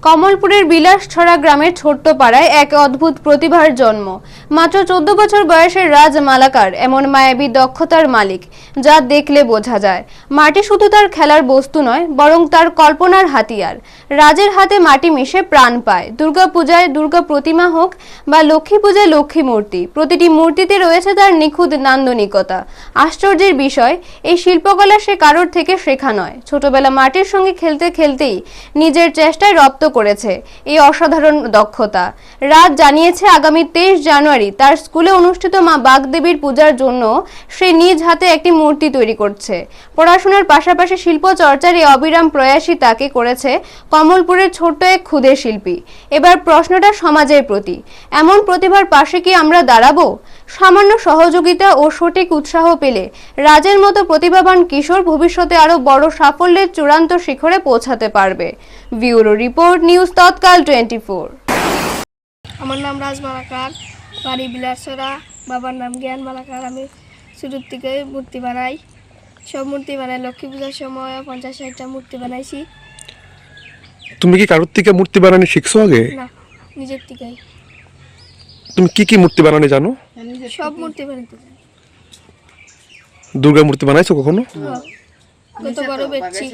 কমলপুরের বিলাসছড়া গ্রামের ছোট্ট পাড়ায় এক অদ্ভুত প্রতিভার জন্ম। মাত্র 14 বছর বয়সের রাজ মালাকার এমন মায়াবী দক্ষতার মালিক, যা দেখলে বোঝা যায় মাটি শুধু তার খেলার বস্তু নয়, বরং তার কল্পনার হাতিয়ার। রাজের হাতে মাটি মিশে প্রাণ পায়। দুর্গাপূজায় দুর্গা প্রতিমা হোক বা লক্ষ্মী পূজায় লক্ষ্মী মূর্তি, প্রতিটি মূর্তিতে রয়েছে তার নিখুঁত নান্দনিকতা। আশ্চর্যের বিষয়, এই শিল্পকলা সে কারোর থেকে শেখা নয়, ছোটবেলা মাটির সঙ্গে খেলতে খেলতেই নিজের চেষ্টায় রপ্ত করেছে এই অসাধারণ দক্ষতা। রাজ জানিয়েছে আগামী 23 জানুয়ারি তার স্কুলে অনুষ্ঠিত মা বাগদেবীর পূজার জন্য সে নিজ হাতে একটি মূর্তি তৈরি করছে। পড়াশোনার পাশাপাশি শিল্প চর্চার এই অবিরাম প্রয়াসই তাকে করেছে কমলপুরের ছোট্ট এক ক্ষুদে শিল্পী। এবার প্রশ্নটা সমাজের প্রতি, এমন প্রতিভার পাশে কি আমরা দাঁড়াবো? সামান্য সহযোগিতা ও সঠিক উৎসাহ পেলে রাজের মতো প্রতিভাবান কিশোর ভবিষ্যতে আরো বড় সাফল্যের চূড়ান্ত শিখরে পৌঁছাতে পারবে। ব্যুরো রিপোর্ট, নিউজ তৎকাল 24। আমার নাম রাজ মালাকার, বাড়ি বিলাসছড়া। বাবার নাম জ্ঞান মালাকার। আমি শুরুর থেকে মূর্তি বানাই, সব মূর্তি বানাই। লক্ষ্মী পূজার সময় 50-60টা মূর্তি বানাইছি। তুমি কি কারোর থেকে মূর্তি বানানো শিখছো আগে? না, নিজের থেকেই। তুমি কি কি মূর্তি বানানো জানো? সব মূর্তি বানাইতে জানি। দুর্গা মূর্তি বানাইছো কখনো? কত বড় বেচছি।